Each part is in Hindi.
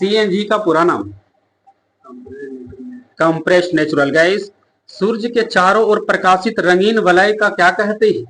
सीएनजी का पूरा नाम कंप्रेस्ड नेचुरल गैस। सूर्य के चारों ओर प्रकाशित रंगीन वलय का क्या कहते हैं?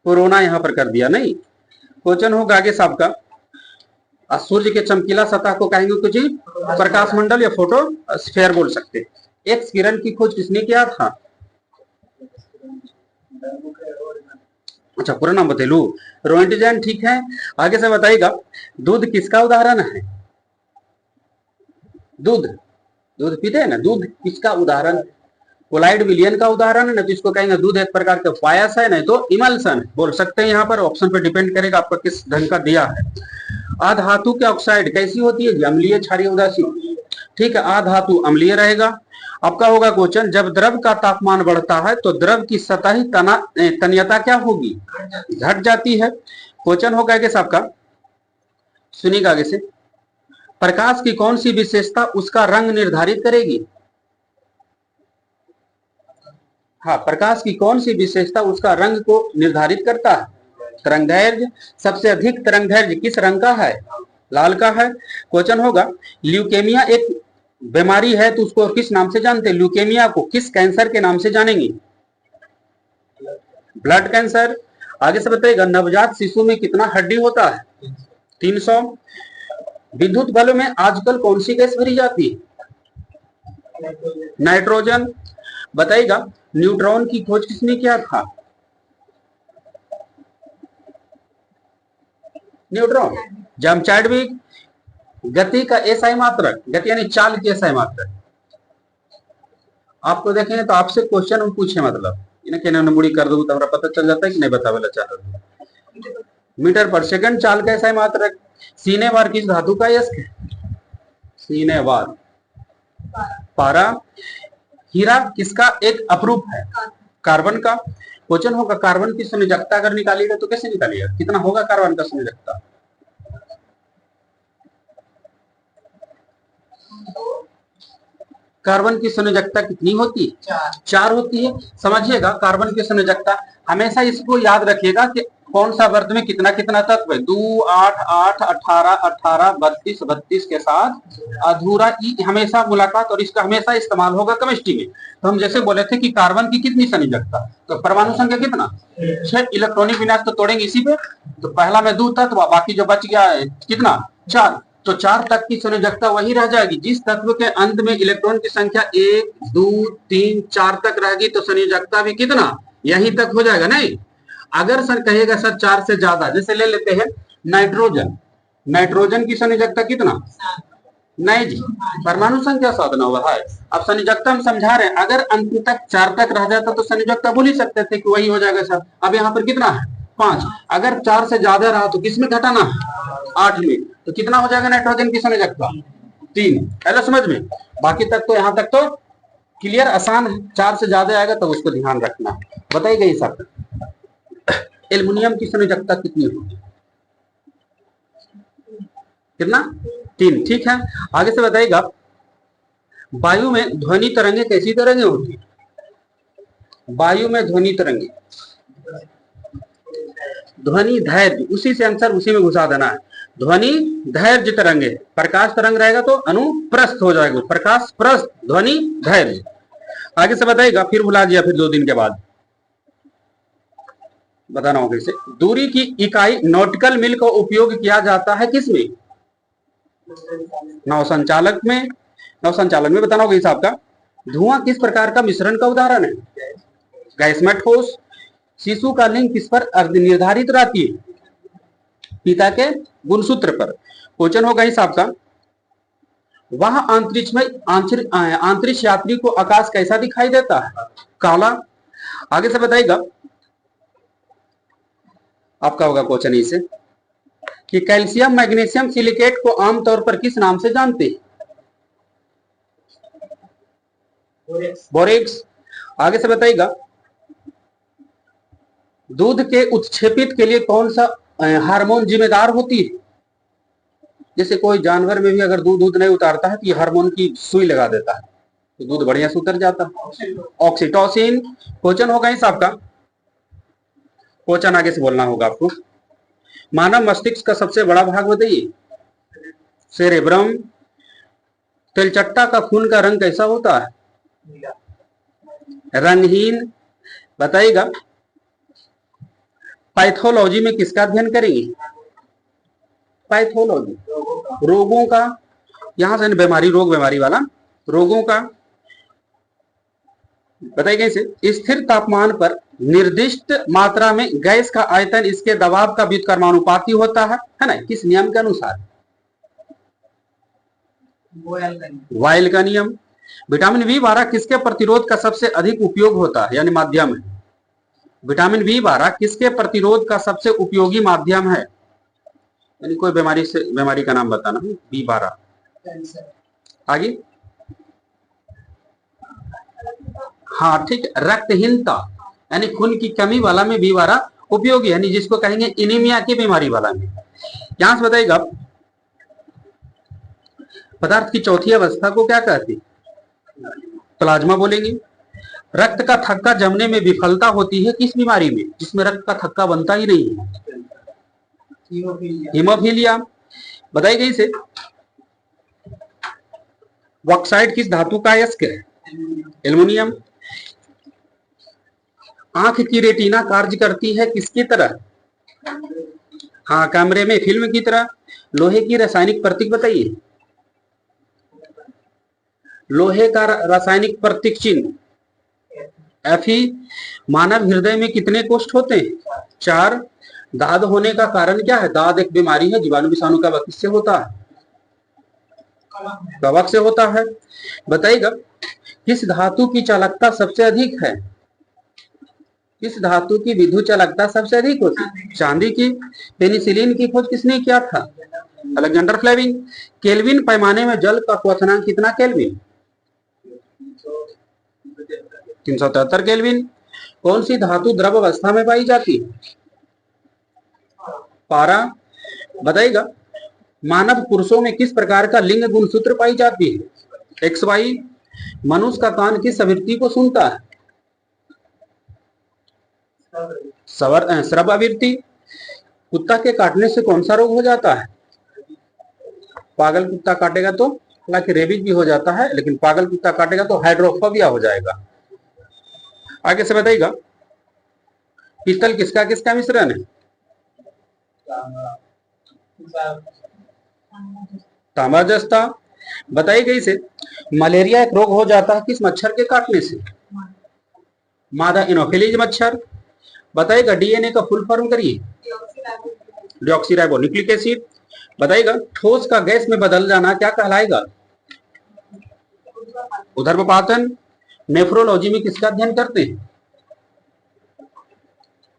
कोरोना यहाँ पर कर दिया नहीं। क्वेश्चन होगा आगे साहब का, सूर्य के चमकीला सतह को कहेंगे कुछ प्रकाश मंडल या फोटो स्फीयर बोल सकते। एक्स किरण की खोज किसने किया था? अच्छा पूरा नाम बतेलू, रोएंटजेन। ठीक है, आगे से बताइएगा, दूध किसका उदाहरण है? दूध, दूध पीते हैं ना, दूध किसका उदाहरण? कोलाइड विलियन का उदाहरण है ना, तो इसको कहेंगे दूध एक प्रकार का पायस है, नहीं तो इमल्सन बोल सकते हैं। यहाँ पर ऑप्शन पे डिपेंड करेगा आपका किस ढंग का दिया है। अधातु के ऑक्साइड कैसी होती है? अम्लीय, क्षारीय, उदासीन। ठीक है, अधातु अम्लीय रहेगा। आपका होगा क्वेश्चन, जब द्रव का तापमान बढ़ता है तो द्रव की सतही तन्यता क्या होगी? घट जाती है। क्वेश्चन होगा आगे आपका, सुनिएगा आगे से, प्रकाश की कौन सी विशेषता उसका रंग निर्धारित करेगी? हाँ, प्रकाश की कौन सी विशेषता उसका रंग को निर्धारित करता है? तरंगदैर्घ्य। सबसे अधिक तरंगदैर्घ्य किस रंग का है? लाल का है। क्वेश्चन होगा, ल्यूकेमिया एक बीमारी है तो उसको किस नाम से जानते हैं? ल्यूकेमिया को किस कैंसर के नाम से जानेंगे? Blood cancer. आगे से बताइएगा, नवजात शिशु में कितना हड्डी होता है? 300। विद्युत बल्ब में आजकल कौन सी गैस भरी जाती है? नाइट्रोजन। बताइएगा, न्यूट्रॉन की खोज किसने किया था? Neutron, James Chadwick. गति का एसआई मात्रक, गति यानी चाल की एसआई मात्रक। आपको देखेंगे तो आपसे क्वेश्चन हम पूछे, मतलब इन्हें मुड़ी कर दो तो पता चल जाता है कि नहीं बतावेला चाह। मीटर पर सेकंड चाल का एसआई मात्रक। सीनेवार किस धातु का यस्क है? सीनेवार पारा। हीरा किसका एक अपरूप है? कार्बन का। क्वेश्चन होगा, कार्बन की संयोजकता अगर निकालिएगा तो कैसे निकालिएगा? कितना होगा कार्बन का संयोजकता? कार्बन की संयोजकता कितनी होती है? 4 होती है। समझिएगा, कार्बन की संयोजकता हमेशा इसको याद रखिएगा कि कौन सा वर्त में कितना कितना तत्व है। 2 8 8 18 18 32 32 के साथ अधूरा ई हमेशा मुलाकात और इसका हमेशा इस्तेमाल होगा केमिस्ट्री में। तो हम जैसे बोले थे कि कार्बन की कितनी संयोजकता, तो परमाणु संख्या कितना? 6। इलेक्ट्रॉनिक विन्यास तो तोड़ेंगे इसी पे, तो पहला में 2 तत्व, बाकी जो बच गया है कितना? 4। तो 4 तक की संयोजकता वही रह जाएगी। जिस तत्व के अंत में इलेक्ट्रॉन की संख्या 1 2 3 4 तक रहेगी तो संयोजकता भी कितना? यहीं तक हो जाएगा। नहीं, अगर सर कहेगा सर 4 से ज्यादा, जैसे ले लेते हैं नाइट्रोजन, नाइट्रोजन की संयोजकता कितना? नहीं जी, परमाणु संख्या 7 ना हुआ है। अब संयोजकता हम समझा रहे हैं, अगर अंत तक 4 तक रह जाता तो संयोजकता बोल ही सकते थे कि वही हो जाएगा सर। अब यहाँ पर कितना है? 5। अगर 4 से ज्यादा रहा तो किसमें घटाना है? 8 में। तो कितना हो जाएगा नाइट्रोजन की संयोजकता? 3। पहले समझ में, बाकी तक तो यहाँ तक तो क्लियर, आसान है। 4 से ज्यादा आएगा तो उसको ध्यान रखना। बताइएगा ये सब। एल्युमिनियम की संयोजकता कितनी होगी? कितना? 3। ठीक है, आगे से बताइएगा, वायु में ध्वनि तरंगे कैसी तरंगे होती है? वायु में ध्वनि तरंगे, ध्वनि धैर्य, उसी से आंसर उसी में घुसा देना है। ध्वनि धैर्य तरंगे, प्रकाश तरंग रहेगा तो अनुप्रस्थ हो जाएगा, प्रकाश प्रस्थ, ध्वनि धैर्य। आगे से बताइएगा, फिर बुला दिया, फिर 2 दिन के बाद बताना होगा इसे। दूरी की इकाई नॉटिकल मील का उपयोग किया जाता है किसमें? नौसंचालक में। नौसंचालक में बताना होगा हिसाब का। धुआं किस प्रकार का मिश्रण का उदाहरण है? गैस में ठोस। शिशु का लिंग किस पर निर्धारित रहती है? पिता के गुणसूत्र पर। क्वेश्चन होगा हिसाब का, वह अंतरिक्ष में अंतरिक्ष यात्री को आकाश कैसा दिखाई देता है? काला। आगे से बताइएगा, आपका होगा क्वेश्चन इसे कि कैल्शियम मैग्नीशियम सिलिकेट को आमतौर पर किस नाम से जानते हैं? बोरेक्स। आगे से बताइएगा, दूध के उत्क्षेपित के लिए कौन सा हार्मोन जिम्मेदार होती है? जैसे कोई जानवर में भी अगर दूध नहीं उतारता है तो ये हार्मोन की सुई लगा देता है तो दूध बढ़िया से उतर जाता है, ऑक्सीटोसिन। क्वेश्चन होगा इस आपका, क्वेश्चन आगे से बोलना होगा आपको। मानव मस्तिष्क का सबसे बड़ा भाग बताइए। सेरेब्रम। तिलचट्टा का खून का रंग कैसा होता है? रंगहीन। बताइएगा पैथोलॉजी में किसका अध्ययन करेंगे? पैथोलॉजी, रोगों का। यहां से बीमारी, रोग बीमारी वाला, रोगों का। बताइए कैसे? स्थिर तापमान पर निर्दिष्ट मात्रा में गैस का आयतन इसके दबाव का व्युत्क्रमानुपाती होता है ना? किस नियम के अनुसार? वायल का नियम। विटामिन बी 12 किसके प्रतिरोध का सबसे अधिक उपयोग होता है, यानी माध्यम है? विटामिन बी 12 किसके प्रतिरोध का सबसे उपयोगी माध्यम है? यानी कोई बीमारी से, बीमारी का नाम बताना। बी 12 आगे। हाँ ठीक, रक्तहीनता यानी खून की कमी वाला में बी 12 उपयोगी, यानी जिसको कहेंगे एनीमिया की बीमारी वाला में। यहां से बताइएगा पदार्थ की चौथी अवस्था को क्या कहते? प्लाज्मा बोलेंगे। रक्त का थक्का जमने में विफलता होती है किस बीमारी में, जिसमें रक्त का थक्का बनता ही नहीं है? हीमोफीलिया। बताइए कैसे? ऑक्साइड किस धातु का अयस्क है? एल्युमिनियम। आंख की रेटिना कार्य करती है किसकी तरह? हाँ, कैमरे में फिल्म की तरह। लोहे की रासायनिक प्रतीक बताइए। लोहे का रासायनिक प्रतीक चिन्ह Fe। मानव हृदय में कितने कोष्ठ होते हैं? 4। दाद होने का कारण क्या है? दाद एक बीमारी है, जीवाणु विषाणु का वक्त किससे होता है? कवक से होता है। बताइएगा किस धातु की चालकता सबसे अधिक है? किस धातु की विद्युत चालकता सबसे अधिक होती है? चांदी की। पेनिसिलिन की खोज किसने किया था? Alexander Fleming. केल्विन पैमाने में जल का क्वथनांक कितना केल्विन? 373 केल्विन। कौन सी धातु द्रव अवस्था में पाई जाती है? पारा। बताइएगा मानव पुरुषों में किस प्रकार का लिंग गुणसूत्र पाई जाती है? XY। मनुष्य का कान किस आवृत्ति को सुनता है? श्रव आवृत्ति। कुत्ता के काटने से कौन सा रोग हो जाता है? पागल कुत्ता काटेगा तो हालांकि रेबीज भी हो जाता है, लेकिन पागल कुत्ता काटेगा तो हाइड्रोफोबिया हो जाएगा। आगे से बताइएगा पीतल किसका किसका मिश्रण है? तांबा जस्ता। बताइएगा इसे मलेरिया एक रोग हो जाता है किस मच्छर के काटने से? मादा इनोफिलीज मच्छर। बताइएगा डीएनए का फुल फॉर्म करिए। Deoxyribo nucleic acid. बताइएगा ठोस का गैस में बदल जाना क्या कहलाएगा? ऊर्ध्वपातन। नेफ्रोलॉजी में किसका अध्ययन करते हैं?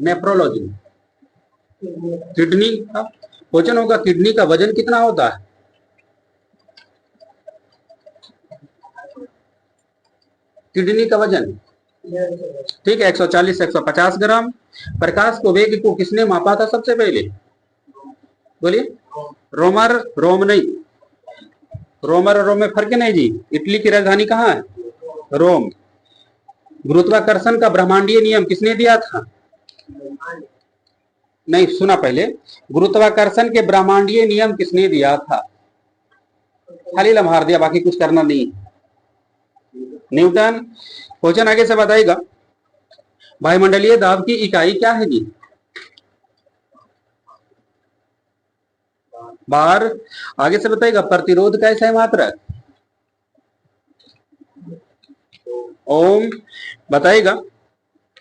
नेफ्रोलॉजी किडनी का। क्वेश्चन होगा किडनी का वजन कितना होता है? किडनी का वजन ठीक है 140 से 150 ग्राम। प्रकाश को वेग को किसने मापा था सबसे पहले? बोलिए। रोमर। रोम नहीं, रोमर और रोम में फर्क नहीं जी। इटली की राजधानी कहाँ है? रोम। गुरुत्वाकर्षण का ब्रह्मांडीय नियम किसने दिया था? नहीं, सुना पहले। गुरुत्वाकर्षण के ब्रह्मांडीय नियम किसने दिया था? खाली लम्हार दिया, बाकी कुछ करना नहीं। न्यूटन। क्वेश्चन आगे से बताइएगा वायुमंडलीय दाब की इकाई क्या है जी? बार। आगे से बताइएगा प्रतिरोध कैसा है मात्रा? ओम। बताइएगा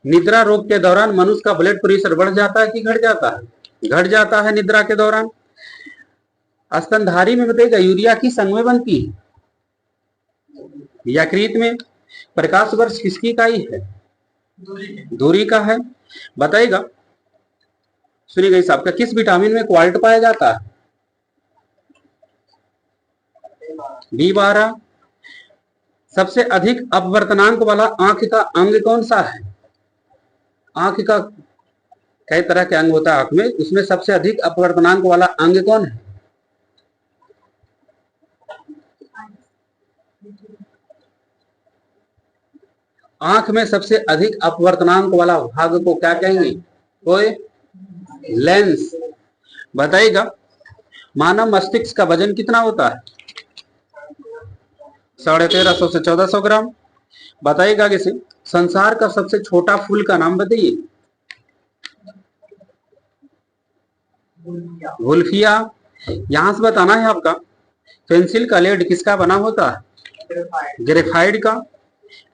निद्रा रोग के दौरान मनुष्य का ब्लड प्रेशर बढ़ जाता है कि घट जाता है? घट जाता है निद्रा के दौरान। स्तनधारी में बताइएगा यूरिया किस अंग में बनती है? यकृत में। प्रकाश वर्ष किसकी इकाई है? दूरी का है। बताइएगा सुनिएगा इस आपका किस विटामिन में क्वार्ट पाया जाता है? बी 12। सबसे अधिक अपवर्तनांक वाला आंख का अंग कौन सा है? आंख का कई तरह के अंग होता है आंख में, उसमें सबसे अधिक अपवर्तनांक वाला अंग कौन है? आंख में सबसे अधिक अपवर्तनांक वाला भाग को क्या कहेंगे? कोई लेंस। बताइएगा मानव मस्तिष्क का वजन कितना होता है? 1350 से 1400 ग्राम। बताइएगा आगे से, संसार का सबसे छोटा फूल का नाम बताइए। वुल्फिया। यहां से बताना है आपका, पेंसिल का लेड किसका बना होता है? ग्रेफाइड का।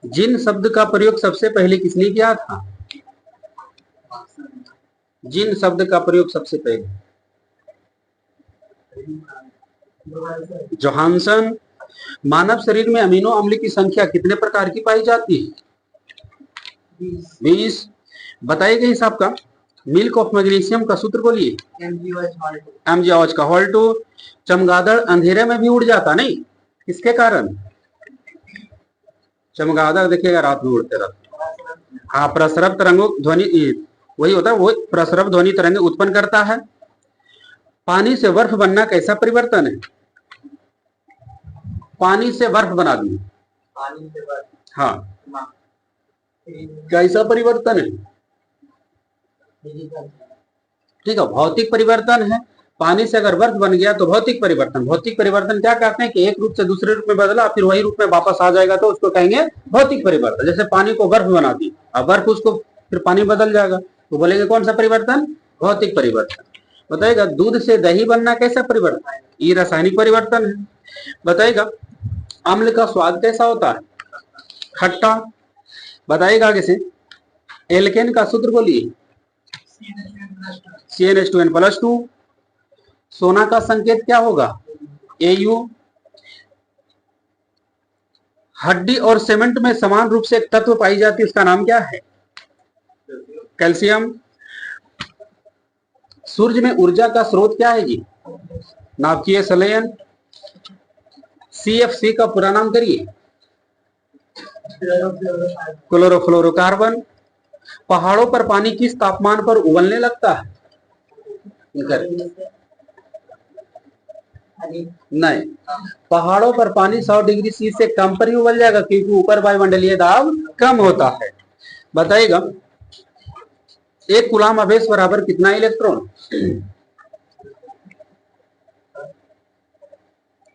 जिन शब्द का प्रयोग सबसे पहले किसने किया था? जिन शब्द का प्रयोग सबसे पहले? जोहानसन। मानव शरीर में अमीनो अम्ल की संख्या कितने प्रकार की पाई जाती है? 20। बताइएगा इस आपका, मिल्क ऑफ मैग्नीशियम का सूत्र बोलिए। MgOH का होल 2। चमगादड़ अंधेरे में भी उड़ जाता नहीं, किसके कारण? चमगादड़ देखिएगा रात में उड़ते रहता। हाँ, प्रसरव तरंगों ध्वनि, वही होता है, वो प्रसरव ध्वनि तरंगे उत्पन्न करता है। पानी से बर्फ बनना कैसा परिवर्तन है? पानी से बर्फ बना दी। हाँ, कैसा परिवर्तन है? ठीक है, भौतिक परिवर्तन है। पानी से अगर बर्फ बन गया तो भौतिक परिवर्तन। भौतिक परिवर्तन क्या कहते हैं कि एक रूप से दूसरे रूप में बदला, फिर वही रूप में वापस आ जाएगा, तो उसको कहेंगे भौतिक परिवर्तन। जैसे पानी को बर्फ बना दी, अब बर्फ उसको फिर पानी बदल जाएगा, तो बोलेंगे कौन सा परिवर्तन? भौतिक परिवर्तन। बताइएगा, दूध से दही बनना कैसा परिवर्तन है? ये रासायनिक परिवर्तन है। बताइएगा, अम्ल का स्वाद कैसा होता है? खट्टा। बताइएगा आगे से, एल्केन का सूत्र बोलिए। CnH2n+2। सोना का संकेत क्या होगा? Au। हड्डी और सीमेंट में समान रूप से एक तत्व पाई जाती है, उसका नाम क्या है? कैल्शियम। सूर्य में ऊर्जा का स्रोत क्या है जी? नाभिकीय संलयन। CFC का पूरा नाम करिए। क्लोरोफ्लोरोकार्बन। पहाड़ों पर पानी किस तापमान पर उबलने लगता है? नहीं, पहाड़ों पर पानी 100 डिग्री सी से कम पर ही उबल जाएगा, क्योंकि ऊपर वायुमंडलीय दाब कम होता है। बताइएगा, एक कूलाम आवेश बराबर कितना इलेक्ट्रॉन?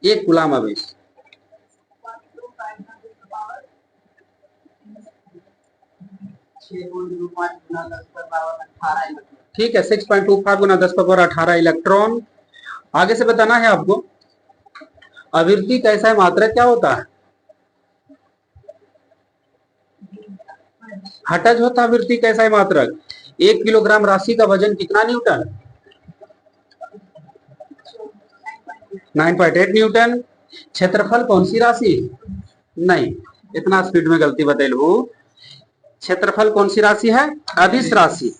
एक कूलाम आवेश। ठीक है, 6.25 गुना 10⁻18 इलेक्ट्रॉन। आगे से बताना है आपको, आवृत्ति कैसा है, मात्रा क्या होता है? हटज होता है आवृत्ति कैसा है मात्रक। 1 किलोग्राम राशि का वजन कितना न्यूटन? 9.8 न्यूटन। क्षेत्रफल कौन सी राशि? नहीं, इतना स्पीड में गलती बतेलू। क्षेत्रफल कौन सी राशि है? अदिश राशि।